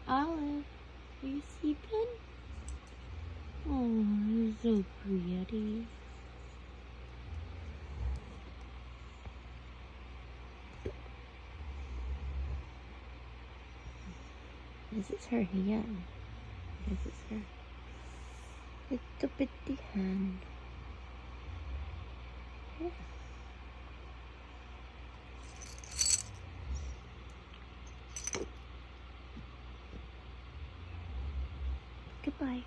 Olive, are you sleeping? Oh, you're so pretty. This is her hand. This is her little bitty hand. Yeah. Goodbye.